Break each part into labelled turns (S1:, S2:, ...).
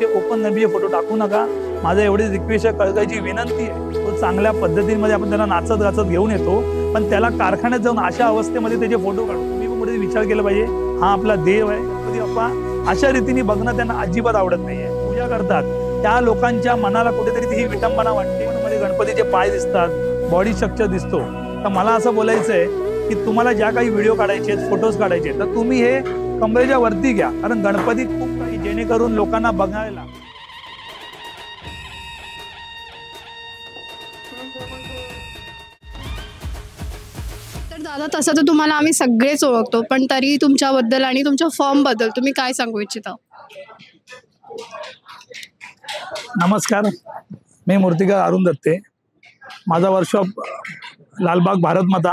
S1: असे ओपन गणपतीचे फोटो टाकू नका। माझं एवढी रिक्वेस्ट आहे, कळकळीची विनंती आहे, तो चांगल्या पद्धतीने आपण त्याला नाचत गाचत घेऊन येतो, पण त्याला कारखान्यात जाऊन अशा अवस्थेमध्ये त्याचे फोटो काढतो। तुम्ही पण कुठे विचार केला पाहिजे, हा आपला देव आहे गणपती बाप्पा, अशा रीतीने बघणं त्यांना अजिबात आवडत नाहीये। पूजा करतात त्या लोकांच्या मनाला कुठेतरी ही विटंबना वाटते। मध्ये गणपतीचे पाय दिसतात, बॉडी स्ट्रक्चर दिसतो। तर मला असं बोलायचं आहे की तुम्हाला ज्या काही व्हिडिओ काढायचे, फोटोज काढायचे, तर तुम्ही हे कमरेच्या वरती घ्या, कारण गणपती खूप काही जेणेकरून लोकांना बघायला।
S2: तर दादा, तसं तर तुम्हाला आम्ही सगळेच ओळखतो, पण तरी तुमच्याबद्दल आणि तुमच्या फर्म बद्दल तुम्ही काय सांगू इच्छिता?
S1: नमस्कार, मी मूर्तिकार अरुण दत्ते। माझा वर्कशॉप लालबाग भारत माता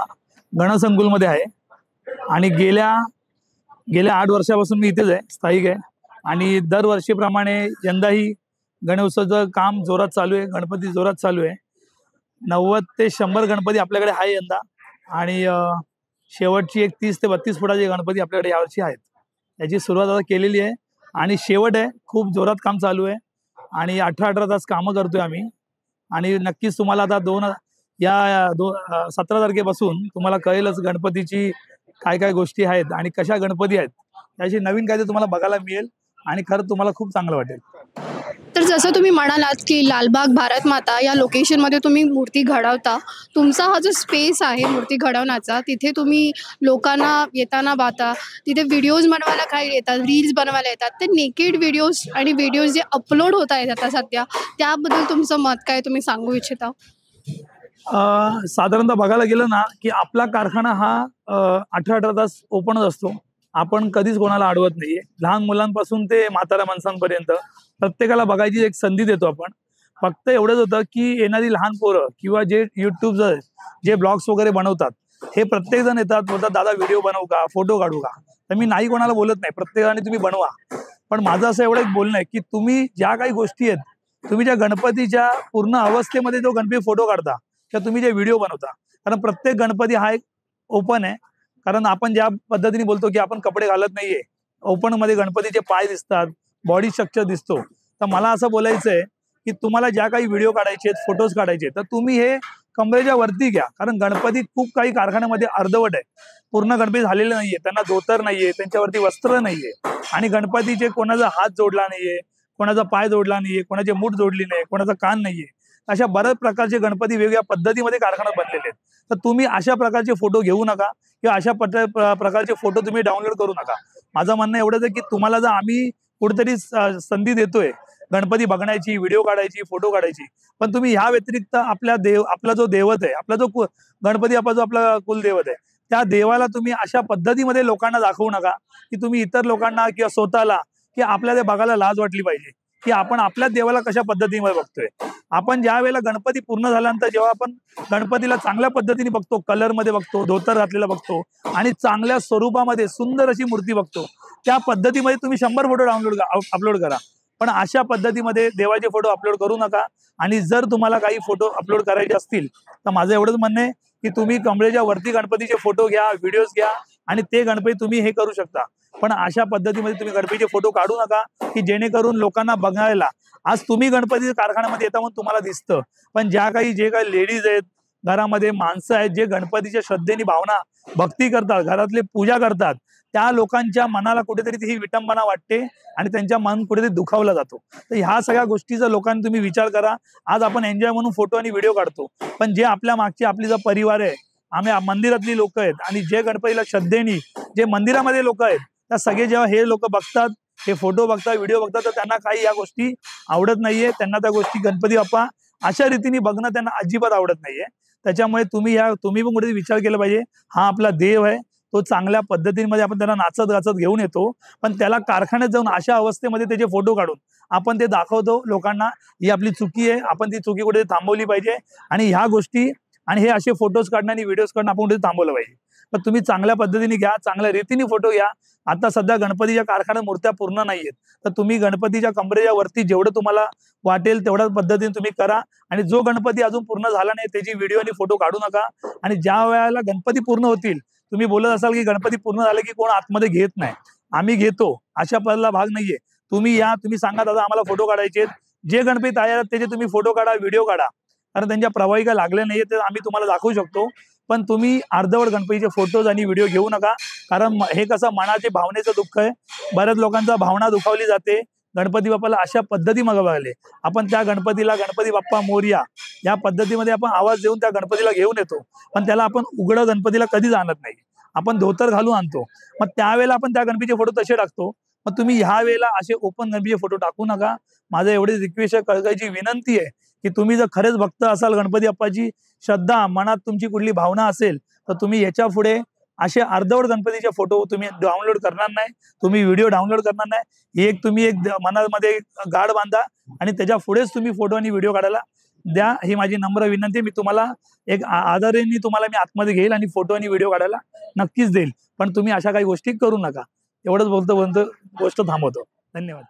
S1: गणसंकुलमध्ये आहे आणि गेल्या 8 वर्षापासून मी इथेच आहे, स्थायिक आहे। आणि दरवर्षीप्रमाणे यंदाही गणेशोत्सवाचं काम जोरात चालू आहे, गणपती जोरात चालू आहे। 90 ते 100 गणपती आपल्याकडे आहे यंदा, आणि शेवटची एक 30 ते 32 फुटाचे गणपती आपल्याकडे यावर्षी आहेत। याची सुरुवात आता केलेली आहे आणि शेवट आहे, खूप जोरात काम चालू आहे आणि 18 तास कामं करतोय आम्ही। आणि नक्कीच तुम्हाला आता 17 तारखेपासून तुम्हाला कळेलच गणपतीची काय काय गोष्टी आहेत आणि कशा गणपती आहेत, याची नवीन काहीतरी तुम्हाला बघायला मिळेल आणि खरं तुम्हाला खूप चांगलं वाटेल।
S2: तर जसं तुम्ही म्हणालात की लालबाग भारत माता या लोकेशनमध्ये तुम्ही मूर्ती घडवता, तुमचा हा जो स्पेस आहे मूर्ती घडवण्याचा, तिथे तुम्ही लोकांना येताना पाहता, तिथे व्हिडिओज बनवायला काय येतात, रील्स बनवायला येतात, ते नेकेड व्हिडिओज आणि व्हिडिओज जे अपलोड होत आहेत आता सध्या, त्याबद्दल तुमचं मत काय तुम्ही सांगू इच्छिता?
S1: साधारणतः बघायला गेलं ना की आपला कारखाना हा 18 तास ओपनच असतो। आपण कधीच कोणाला अडवत नाहीये, लहान मुलांपासून ते म्हाताऱ्या माणसांपर्यंत प्रत्येकाला बघायची एक संधी देतो आपण। फक्त एवढंच होतं की येणारी लहान पोरं किंवा जे यूट्यूब जे ब्लॉग्स वगैरे बनवतात, हे प्रत्येक जण येतात, बोलतात दादा व्हिडिओ बनवू का, फोटो काढू का। तर मी नाही कोणाला बोलत नाही, प्रत्येकाने तुम्ही बनवा, पण माझं असं एवढं एक बोलणं आहे की तुम्ही ज्या काही गोष्टी आहेत, तुम्ही ज्या गणपतीच्या पूर्ण अवस्थेमध्ये जो गणपती फोटो काढता किंवा तुम्ही जे व्हिडिओ बनवता, कारण प्रत्येक गणपती हा एक ओपन आहे। कारण आपण ज्या पद्धतीने बोलतो की आपण कपडे घालत नाहीये, ओपन मध्ये गणपतीचे पाय दिसतात, बॉडी स्ट्रक्चर दिसतो। तर मला असं बोलायचं आहे की तुम्हाला ज्या काही व्हिडिओ काढायचे, फोटोज काढायचे, तर तुम्ही हे कमरेच्या वरती घ्या, कारण गणपती खूप काही कारखान्यामध्ये अर्धवट आहे, पूर्ण गणपती झालेले नाहीये, त्यांना धोतर नाहीये, त्यांच्यावरती वस्त्र नाहीये, आणि गणपतीचे कोणाचा हात जोडला नाहीये, कोणाचा पाय जोडला नाहीये, कोणाचे मूठ जोडली नाही, कोणाचा कान नाहीये, अशा बऱ्याच प्रकारचे गणपती वेगवेगळ्या पद्धतीमध्ये कारखान्यात बनलेले आहेत। तर तुम्ही अशा प्रकारचे फोटो घेऊ नका किंवा अशा प्रकारचे फोटो तुम्ही डाउनलोड करू नका। माझं म्हणणं एवढंच आहे की तुम्हाला जर आम्ही कुठेतरी संधी देतोय गणपती बघण्याची, व्हिडिओ काढायची, फोटो काढायची, पण तुम्ही ह्या व्यतिरिक्त आपला जो दैवत आहे, आपला जो गणपती आपला जो आपला कुलदैवत आहे, त्या देवाला तुम्ही अशा पद्धतीमध्ये लोकांना दाखवू नका की तुम्ही इतर लोकांना किंवा स्वतःला की आपल्याला बघायला लाज वाटली पाहिजे की आपण आपल्या देवाला कशा पद्धतीने बघतोय। आपण ज्या वेळेला गणपती पूर्ण झाल्यानंतर जेव्हा आपण गणपतीला चांगल्या पद्धतीने बघतो, कलर मध्ये बघतो, धोतर घातलेला बघतो आणि चांगल्या स्वरूपामध्ये सुंदर अशी मूर्ती बघतो, त्या पद्धतीमध्ये तुम्ही 100 फोटो अपलोड करा, पण अशा पद्धतीमध्ये देवाचे फोटो अपलोड करू नका। आणि जर तुम्हाला काही फोटो अपलोड करायचे असतील तर माझं एवढंच म्हणणं आहे की तुम्ही कमरेच्या वरती गणपतीचे फोटो घ्या, व्हिडिओज घ्या, आणि ते गणपती तुम्ही हे करू शकता, पण अशा पद्धतीमध्ये तुम्ही गणपतीचे फोटो काढू नका की जेणेकरून लोकांना बघायला। आज तुम्ही गणपतीच्या कारखान्यामध्ये येता म्हणून तुम्हाला दिसतं, पण जे काही लेडीज आहेत, घरामध्ये माणसं आहेत, जे गणपतीच्या श्रद्धेने भावना भक्ती करतात, घरातले पूजा करतात, त्या लोकांच्या मनाला कुठेतरी ही विटंबना वाटते आणि त्यांच्या मन कुठेतरी दुखावला जातो। तर ह्या सगळ्या गोष्टीचा लोकांनी तुम्ही विचार करा। आज आपण एन्जॉय म्हणून फोटो आणि व्हिडिओ काढतो, पण जे आपल्या मागची आपली जो परिवार आहे, आम्ही मंदिरातली लोक आहेत आणि जे गणपतीला श्रद्धेने जे मंदिरामध्ये लोक आहेत, त्या सगळे जेव्हा हे लोक बघतात, हे फोटो बघतात, व्हिडिओ बघतात, तर त्यांना काही या गोष्टी आवडत नाहीये। त्यांना त्या गोष्टी गणपती बाप्पा अशा रीतीने बघणं त्यांना अजिबात आवडत नाहीये। त्याच्यामुळे तुम्ही पण कुठेतरी विचार केला पाहिजे, हा आपला देव आहे, तो चांगल्या पद्धतीमध्ये आपण त्याला नाचत गाचत घेऊन येतो, पण त्याला कारखान्यात जाऊन अशा अवस्थेमध्ये त्याचे फोटो काढून आपण ते दाखवतो लोकांना, ही आपली चुकी आहे। आपण ती चुकी कुठे थांबवली पाहिजे आणि ह्या गोष्टी आणि हे असे फोटोज काढणं आणि व्हिडिओज काढणं आपण कुठे थांबवलं पाहिजे। पण तुम्ही चांगल्या पद्धतीने घ्या, चांगल्या रीतीने फोटो घ्या। आता सध्या गणपतीच्या कारखान्यात मूर्त्या पूर्ण नाहीयेत, तर तुम्ही गणपतीच्या कमरेच्या वरती जेवढं तुम्हाला वाटेल तेवढ्या पद्धतीने तुम्ही करा, आणि जो गणपती अजून पूर्ण झाला नाही त्याची व्हिडिओ आणि फोटो काढू नका। आणि ज्या वेळेला गणपती पूर्ण होतील, तुम्ही बोलत असाल की गणपती पूर्ण झाले की कोण आतमध्ये घेत नाही, आम्ही घेतो, अशा पहिला भाग नाहीये। तुम्ही या, तुम्ही सांगा दादा आम्हाला फोटो काढायचे, जे गणपती तयार आहेत त्याचे तुम्ही फोटो काढा, व्हिडिओ काढा, कारण त्यांच्या प्रभावी काय लागले नाहीये ते आम्ही तुम्हाला दाखवू शकतो. पण तुम्ही अर्धवट गणपतीचे फोटोज आणि व्हिडिओ घेऊ नका, कारण हे कसं मनाचे भावनेचं दुःख आहे. बऱ्याच लोकांचा भावना दुखावली जाते. गणपती बाप्पाला अशा पद्धती मागायला आपण त्या गणपतीला गणपती बाप्पा मोरया या पद्धतीमध्ये आपण आवाज देऊन त्या गणपतीला घेऊन येतो, पण त्याला आपण उघडं गणपतीला कधीच आणत नाही. आपण धोतर घालून आणतो, मग त्यावेळेला आपण त्या गणपतीचे फोटो तसे टाकतो. मग तुम्ही ह्या वेळेला असे ओपन गणपतीचे फोटो टाकू नका. माझं एवढी रिक्वेस्ट कळकळीची विनंती आहे की तुम्ही जर खरेच भक्त असाल, गणपती बाप्पाची श्रद्धा मनात तुमची कुठली भावना असेल, तर तुम्ही याच्या पुढे असे अर्धवट गणपतीचे फोटो तुम्ही डाउनलोड करणार नाही, तुम्ही व्हिडिओ डाउनलोड करणार नाही. तुम्ही एक मनामध्ये गाड बांधा आणि त्याच्या पुढेच तुम्ही फोटो आणि व्हिडिओ काढायला द्या. ही माझी नम्र विनंती. मी तुम्हाला एक आदरेने तुम्हाला मी आतमध्ये घेईल आणि फोटो आणि व्हिडिओ काढायला नक्कीच देईल, पण तुम्ही अशा काही गोष्टी करू नका. एवढंच बोलतो गोष्ट थांबवतो. धन्यवाद.